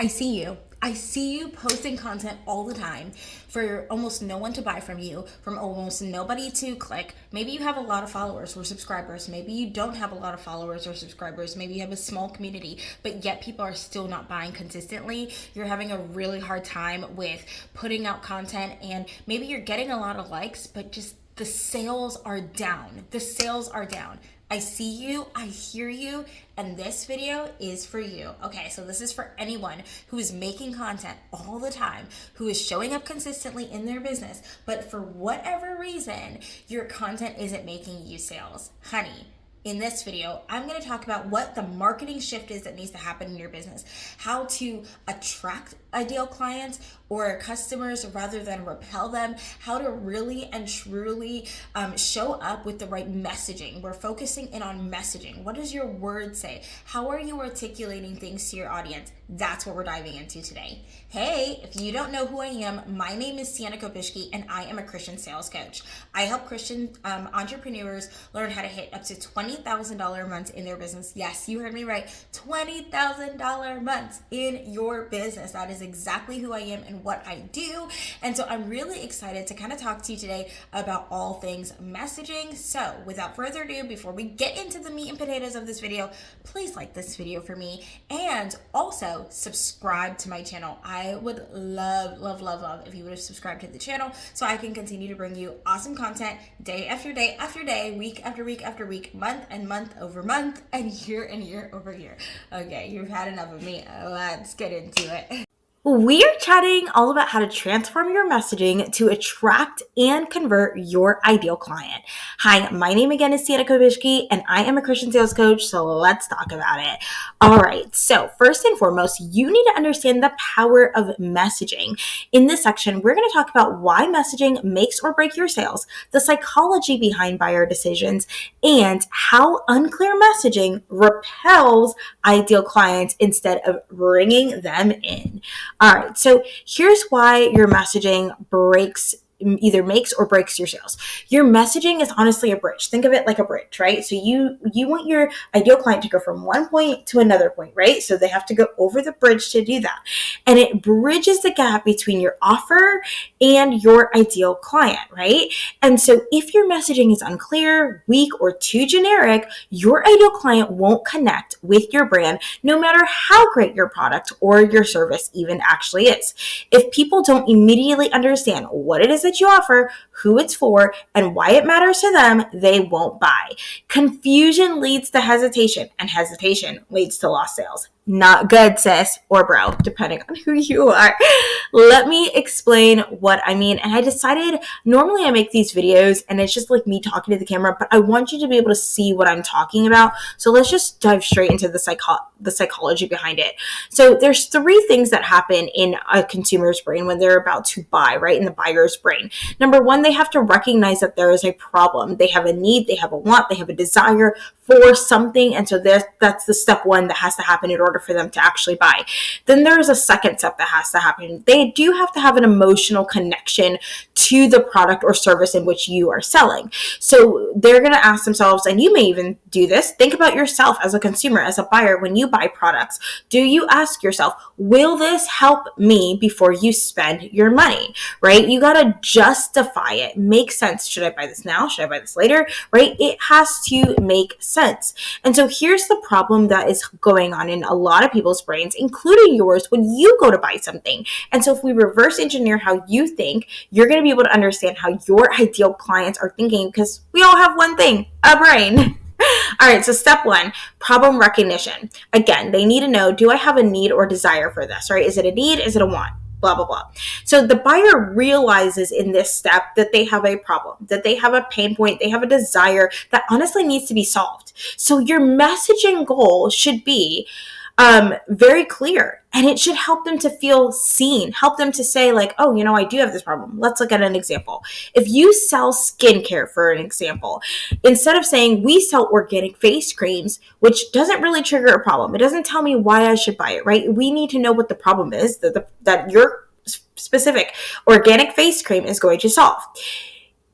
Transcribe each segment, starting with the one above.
I see you. I see you posting content all the time for almost no one to buy from you, from almost nobody to click. Maybe you have a lot of followers or subscribers. Maybe you don't have a lot of followers or subscribers. Maybe you have a small community, but yet people are still not buying consistently. You're having a really hard time with putting out content, and maybe you're getting a lot of likes, but just the sales are down. The sales are down. I see you, I hear you, and this video is for you. Okay, so this is for anyone who is making content all the time, who is showing up consistently in their business, but for whatever reason, your content isn't making you sales. Honey, in this video, I'm going to talk about what the marketing shift is that needs to happen in your business, how to attract ideal clients or customers rather than repel them, how to really and truly show up with the right messaging. We're focusing in on messaging. What does your word say? How are you articulating things to your audience? That's what we're diving into today. Hey, if you don't know who I am, my name is Sienna Kopishki, and I am a Christian sales coach. I help Christian entrepreneurs learn how to hit up to $20,000 months in their business. Yes, you heard me right. $20,000 months in your business. That is exactly who I am and what I do. And so I'm really excited to kind of talk to you today about all things messaging. So without further ado, before we get into the meat and potatoes of this video, please like this video for me and also subscribe to my channel. I would love if you would have subscribed to the channel so I can continue to bring you awesome content day after day after day, week after week after week, month and month over month, and year over year. Okay, you've had enough of me. Let's get into it. We are chatting all about how to transform your messaging to attract and convert your ideal client. Hi, my name again is Sienna Kopishki, and I am a Christian sales coach, so let's talk about it. All right, so first and foremost, you need to understand the power of messaging. In this section, we're going to talk about why messaging makes or breaks your sales, the psychology behind buyer decisions, and how unclear messaging repels ideal clients instead of bringing them in. All right, so here's why your messaging either makes or breaks your sales. Your messaging is honestly a bridge. Think of it like a bridge, right? So you want your ideal client to go from one point to another point, right? So they have to go over the bridge to do that. And it bridges the gap between your offer and your ideal client, right? And so if your messaging is unclear, weak, or too generic, your ideal client won't connect with your brand no matter how great your product or your service even actually is. If people don't immediately understand what it is that you offer, who it's for, and why it matters to them, they won't buy. Confusion leads to hesitation, and hesitation leads to lost sales. Not good, sis or bro, depending on who you are. Let me explain what I mean. And I decided, normally I make these videos and it's just like me talking to the camera, but I want you to be able to see what I'm talking about. So let's just dive straight into the psychology behind it. So there's three things that happen in a consumer's brain when they're about to buy, right? In the buyer's brain. Number one, they have to recognize that there is a problem. They have a need, they have a want, they have a desire for something. And so that's the step one that has to happen in order for them to actually buy. Then there's a second step that has to happen. They do have to have an emotional connection to the product or service in which you are selling. So they're going to ask themselves, and you may even do this, think about yourself as a consumer, as a buyer, when you buy products. Do you ask yourself, will this help me before you spend your money, right? You got to justify it. Make sense. Should I buy this now? Should I buy this later? Right? It has to make sense. And so here's the problem that is going on in a lot of people's brains, including yours, when you go to buy something. And so if we reverse engineer how you think, you're going to be able to understand how your ideal clients are thinking, because we all have one thing, a brain. All right, so step one, problem recognition. Again, they need to know, do I have a need or desire for this, right? Is it a need? Is it a want? Blah, blah, blah. So the buyer realizes in this step that they have a problem, that they have a pain point, they have a desire that honestly needs to be solved. So your messaging goal should be very clear, and it should help them to feel seen, help them to say like, oh, I do have this problem. Let's look at an example. If you sell skincare, for an example, instead of saying we sell organic face creams, which doesn't really trigger a problem, it doesn't tell me why I should buy it, right? We need to know what the problem is that your specific organic face cream is going to solve.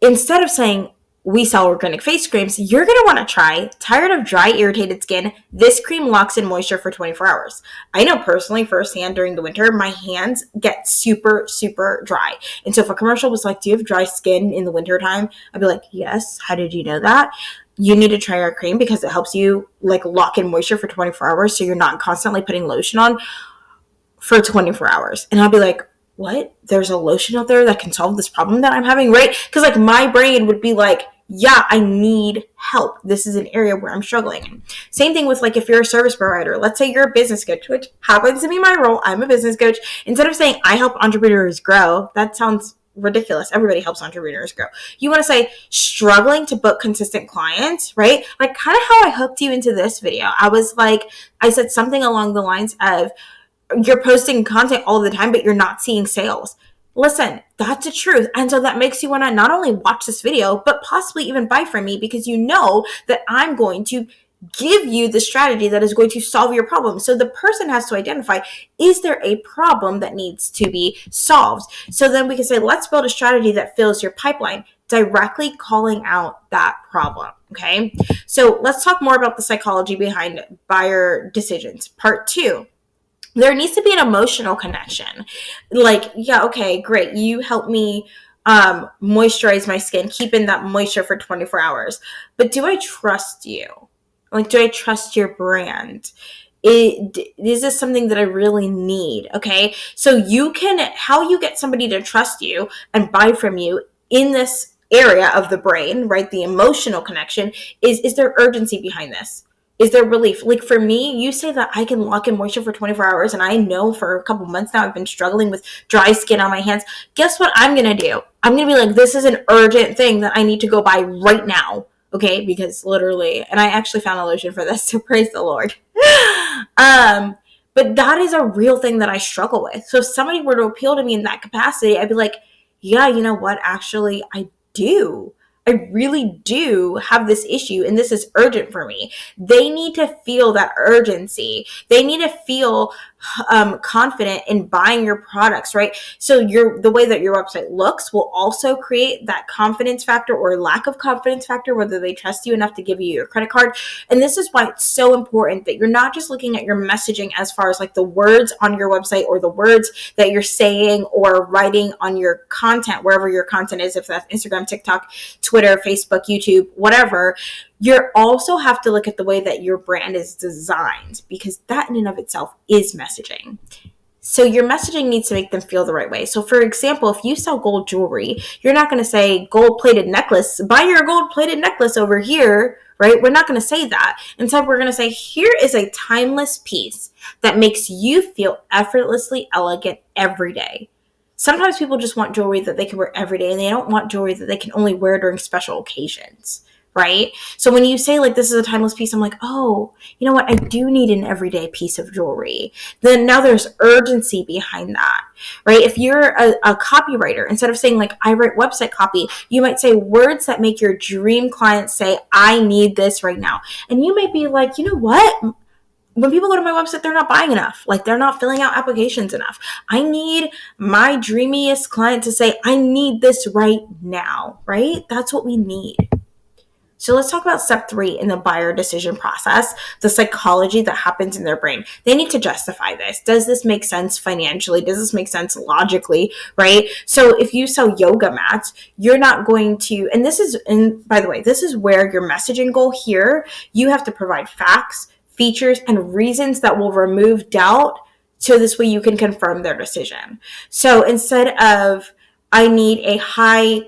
Instead of saying we sell organic face creams, you're going to want to try. Tired of dry, irritated skin? This cream locks in moisture for 24 hours. I know personally firsthand during the winter, my hands get super, super dry. And so if a commercial was like, do you have dry skin in the winter time? I'd be like, yes. How did you know that? You need to try our cream because it helps you like lock in moisture for 24 hours. So you're not constantly putting lotion on for 24 hours. And I'll be like, what? There's a lotion out there that can solve this problem that I'm having, right? Because like my brain would be like, yeah, I need help. This is an area where I'm struggling. Same thing with like if you're a service provider. Let's say you're a business coach, which happens to be my role. I'm a business coach. Instead of saying I help entrepreneurs grow, that sounds ridiculous. Everybody helps entrepreneurs grow. You want to say struggling to book consistent clients, right? Like kind of how I hooked you into this video. I said something along the lines of, you're posting content all the time, but you're not seeing sales. Listen, that's the truth. And so that makes you want to not only watch this video, but possibly even buy from me because you know that I'm going to give you the strategy that is going to solve your problem. So the person has to identify, is there a problem that needs to be solved? So then we can say, let's build a strategy that fills your pipeline, directly calling out that problem. Okay. So let's talk more about the psychology behind buyer decisions. Part 2. There needs to be an emotional connection. Like, yeah, okay, great. You help me moisturize my skin, keep in that moisture for 24 hours. But do I trust you? Like, do I trust your brand? Is this something that I really need? Okay. So how you get somebody to trust you and buy from you in this area of the brain, right? The emotional connection is there urgency behind this? Is there relief? Like for me, you say that I can lock in moisture for 24 hours and I know for a couple months now I've been struggling with dry skin on my hands. Guess what I'm going to do? I'm going to be like, this is an urgent thing that I need to go buy right now. Okay. Because literally, and I actually found a lotion for this, so praise the Lord. But that is a real thing that I struggle with. So if somebody were to appeal to me in that capacity, I'd be like, yeah, you know what? Actually, I do. I really do have this issue and this is urgent for me. They need to feel that urgency. They need to feel confident in buying your products, right? So the way that your website looks will also create that confidence factor or lack of confidence factor, whether they trust you enough to give you your credit card. And this is why it's so important that you're not just looking at your messaging as far as like the words on your website or the words that you're saying or writing on your content, wherever your content is, if that's Instagram, TikTok, Twitter, Facebook, YouTube, whatever. You also have to look at the way that your brand is designed because that in and of itself is messaging. So your messaging needs to make them feel the right way. So for example, if you sell gold jewelry, you're not going to say gold-plated necklace, buy your gold-plated necklace over here, right? We're not going to say that. Instead, we're going to say, here is a timeless piece that makes you feel effortlessly elegant every day. Sometimes people just want jewelry that they can wear every day and they don't want jewelry that they can only wear during special occasions. Right? So when you say like, this is a timeless piece, I'm like, oh, you know what? I do need an everyday piece of jewelry. Then now there's urgency behind that, right? If you're a copywriter, instead of saying like, I write website copy, you might say words that make your dream client say, I need this right now. And you may be like, you know what? When people go to my website, they're not buying enough. Like they're not filling out applications enough. I need my dreamiest client to say, I need this right now, right? That's what we need. So let's talk about step 3 in the buyer decision process, the psychology that happens in their brain. They need to justify this. Does this make sense financially? Does this make sense logically, right? So if you sell yoga mats, you're not going to, and by the way, this is where your messaging goal here, you have to provide facts, features, and reasons that will remove doubt so this way you can confirm their decision. So instead of, I need a high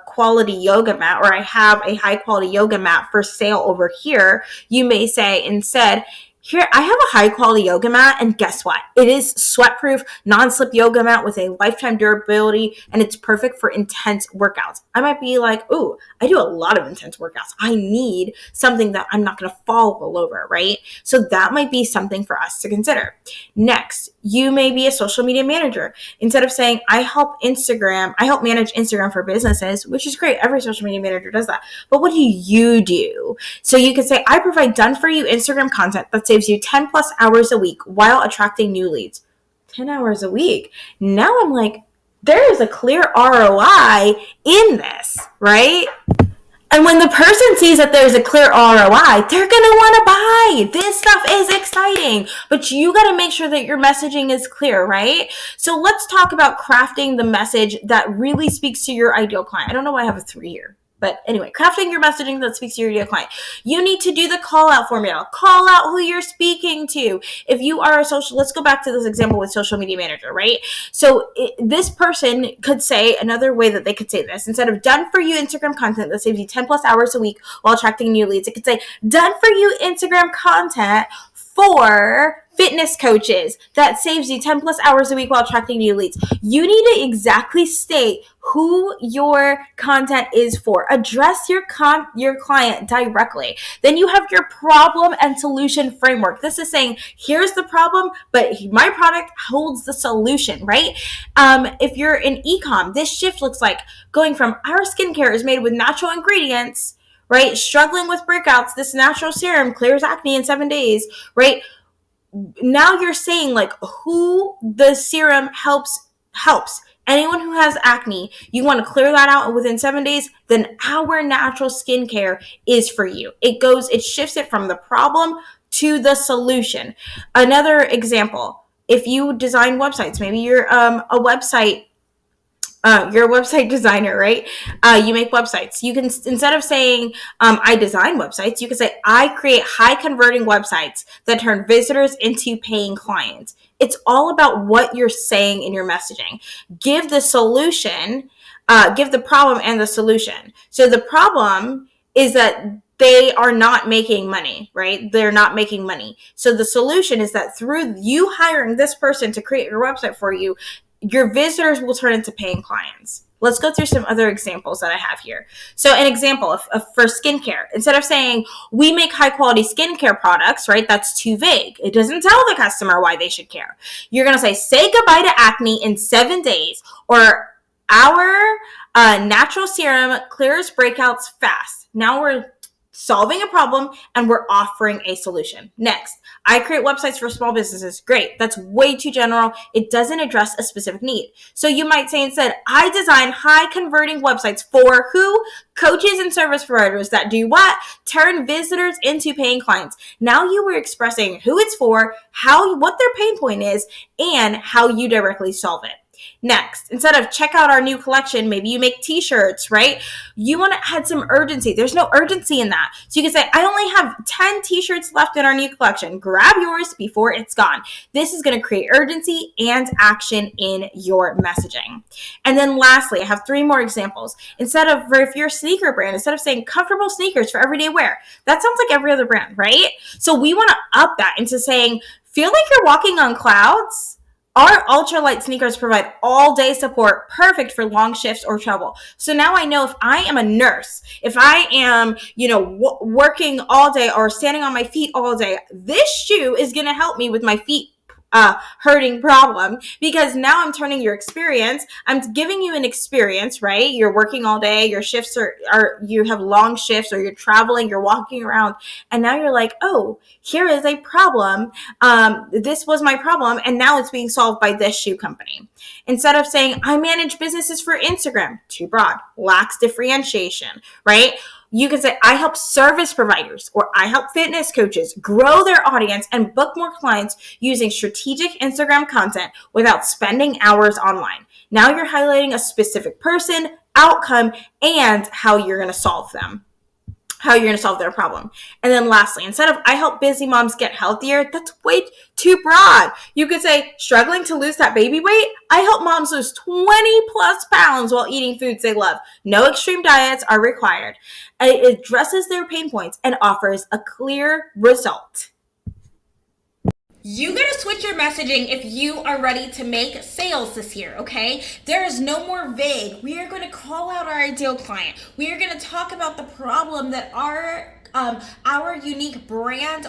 quality yoga mat, or I have a high quality yoga mat for sale over here, you may say instead, here, I have a high quality yoga mat, and guess what? It is sweat-proof, non-slip yoga mat with a lifetime durability, and it's perfect for intense workouts. I might be like, ooh, I do a lot of intense workouts. I need something that I'm not going to fall all over, right? So that might be something for us to consider. Next, you may be a social media manager. Instead of saying, I help manage Instagram for businesses, which is great. Every social media manager does that. But what do you do? So you could say, I provide done-for-you Instagram content that saves you 10 plus hours a week while attracting new leads. 10 hours a week. Now I'm like, there is a clear ROI in this, right? And when the person sees that there's a clear ROI, they're going to want to buy. This stuff is exciting, but you got to make sure that your messaging is clear, right? So let's talk about crafting the message that really speaks to your ideal client. I don't know why I have a 3 here. But anyway, crafting your messaging that speaks to your ideal client. You need to do the call out formula. Call out who you're speaking to. If you are a social, let's go back to this example with social media manager, right? So this person could say, another way that they could say this, instead of done for you Instagram content that saves you 10 plus hours a week while attracting new leads, it could say done for you Instagram content for fitness coaches that saves you 10 plus hours a week while attracting new leads. You need to exactly state who your content is for. Address your client directly. Then you have your problem and solution framework. This is saying, here's the problem, but my product holds the solution, right? If you're in e-com, this shift looks like going from our skincare is made with natural ingredients, right? Struggling with breakouts, this natural serum clears acne in 7 days, right? Now you're saying like who the serum helps. Anyone who has acne, you want to clear that out within 7 days, then our natural skincare is for you. It shifts it from the problem to the solution. Another example, if you design websites, maybe you're you're a website designer, right? You make websites. You can, instead of saying, I design websites, you can say, I create high converting websites that turn visitors into paying clients. It's all about what you're saying in your messaging. Give the solution, give the problem and the solution. So the problem is that they are not making money, right? They're not making money. So the solution is that through you hiring this person to create your website for you, your visitors will turn into paying clients. Let's go through some other examples that I have here. So an example for skincare, instead of saying we make high quality skincare products, right? That's too vague. It doesn't tell the customer why they should care. You're going to say goodbye to acne in 7 days, or our natural serum clears breakouts fast. Now we're solving a problem and we're offering a solution. Next, I create websites for small businesses. Great. That's way too general. It doesn't address a specific need. So you might say instead, I design high converting websites for who? Coaches and service providers that do what? Turn visitors into paying clients. Now you were expressing who it's for, what their pain point is, and how you directly solve it. Next, instead of check out our new collection, maybe you make t-shirts, right? You want to add some urgency. There's no urgency in that. So you can say, I only have 10 t-shirts left in our new collection. Grab yours before it's gone. This is going to create urgency and action in your messaging. And then lastly, I have 3 more examples. If you're a sneaker brand, instead of saying comfortable sneakers for everyday wear, that sounds like every other brand, right? So we want to up that into saying, feel like you're walking on clouds. Our ultralight sneakers provide all-day support, perfect for long shifts or travel. So now I know if I am a nurse, if I am, working all day or standing on my feet all day, this shoe is going to help me with my feet hurting problem, because now I'm turning your experience. I'm giving you an experience, right? You're working all day, your shifts are you have long shifts, or you're traveling, you're walking around, and now you're like, oh, here is a problem. This was my problem, and now it's being solved by this shoe company. Instead of saying, I manage businesses for Instagram, too broad, lacks differentiation, right? You can say, I help service providers, or I help fitness coaches grow their audience and book more clients using strategic Instagram content without spending hours online. Now you're highlighting a specific person, outcome, and how you're going to solve their problem. And then lastly, instead of I help busy moms get healthier, that's way too broad. You could say, struggling to lose that baby weight, I help moms lose 20 plus pounds while eating foods they love. No extreme diets are required. It addresses their pain points and offers a clear result. You gotta switch your messaging if you are ready to make sales this year, okay? There is no more vague. We are going to call out our ideal client. We are going to talk about the problem that our unique brand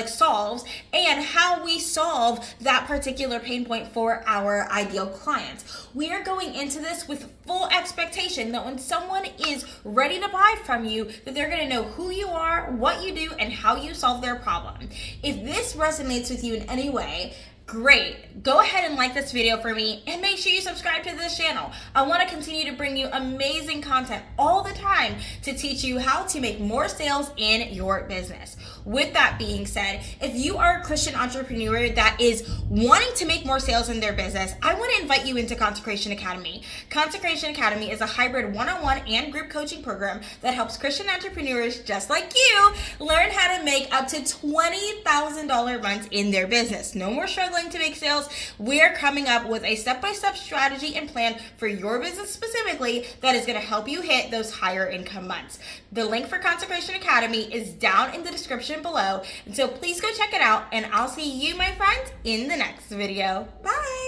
solves, and how we solve that particular pain point for our ideal clients. We are going into this with full expectation that when someone is ready to buy from you, that they're going to know who you are, what you do, and how you solve their problem. If this resonates with you in any way, great. Go ahead and like this video for me and make sure you subscribe to this channel. I want to continue to bring you amazing content all the time to teach you how to make more sales in your business. With that being said, if you are a Christian entrepreneur that is wanting to make more sales in their business, I want to invite you into Consecration Academy. Consecration Academy is a hybrid one-on-one and group coaching program that helps Christian entrepreneurs just like you learn how to make up to $20,000 months in their business. No more struggling to make sales. We're coming up with a step-by-step strategy and plan for your business specifically that is going to help you hit those higher income months. The link for Consecration Academy is down in the description below, and so please go check it out, and I'll see you, my friends, in the next video. Bye.